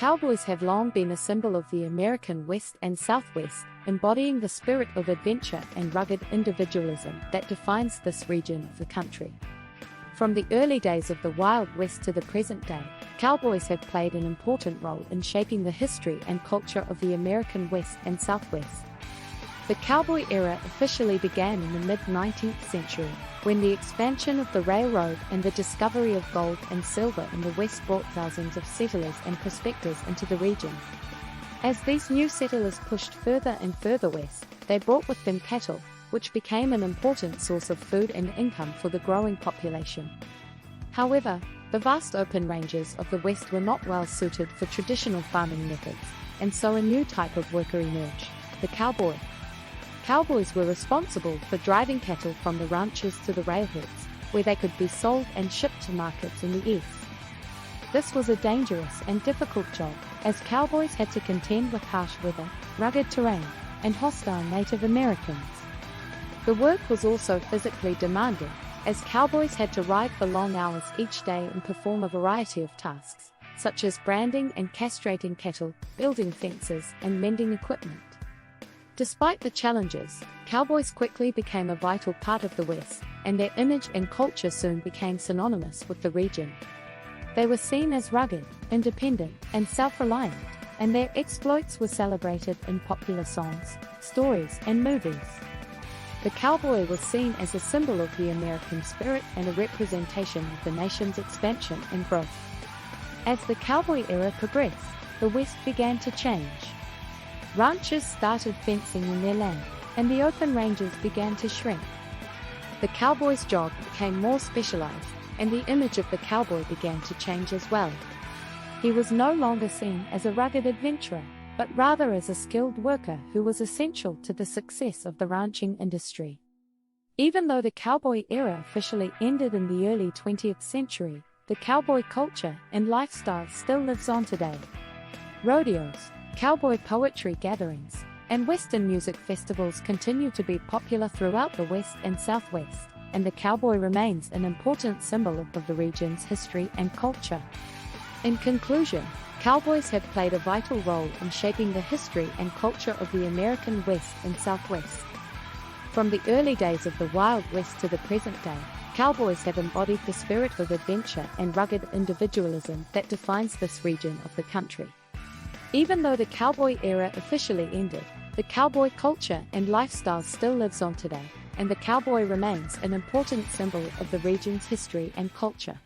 Cowboys have long been a symbol of the American West and Southwest, embodying the spirit of adventure and rugged individualism that defines this region of the country. From the early days of the Wild West to the present day, cowboys have played an important role in shaping the history and culture of the American West and Southwest. The cowboy era officially began in the mid-19th century, when the expansion of the railroad and the discovery of gold and silver in the West brought thousands of settlers and prospectors into the region. As these new settlers pushed further and further west, they brought with them cattle, which became an important source of food and income for the growing population. However, the vast open ranges of the West were not well suited for traditional farming methods, and so a new type of worker emerged, the cowboy. Cowboys were responsible for driving cattle from the ranches to the railheads, where they could be sold and shipped to markets in the east. This was a dangerous and difficult job, as cowboys had to contend with harsh weather, rugged terrain, and hostile Native Americans. The work was also physically demanding, as cowboys had to ride for long hours each day and perform a variety of tasks, such as branding and castrating cattle, building fences, and mending equipment. Despite the challenges, cowboys quickly became a vital part of the West, and their image and culture soon became synonymous with the region. They were seen as rugged, independent, and self-reliant, and their exploits were celebrated in popular songs, stories, and movies. The cowboy was seen as a symbol of the American spirit and a representation of the nation's expansion and growth. As the cowboy era progressed, the West began to change. Ranchers started fencing in their land, and the open ranges began to shrink. The cowboy's job became more specialized, and the image of the cowboy began to change as well. He was no longer seen as a rugged adventurer, but rather as a skilled worker who was essential to the success of the ranching industry. Even though the cowboy era officially ended in the early 20th century, the cowboy culture and lifestyle still lives on today. Rodeos, cowboy poetry gatherings, and Western music festivals continue to be popular throughout the West and Southwest, and the cowboy remains an important symbol of the region's history and culture. In conclusion, cowboys have played a vital role in shaping the history and culture of the American West and Southwest. From the early days of the Wild West to the present day, cowboys have embodied the spirit of adventure and rugged individualism that defines this region of the country. Even though the cowboy era officially ended, the cowboy culture and lifestyle still lives on today, and the cowboy remains an important symbol of the region's history and culture.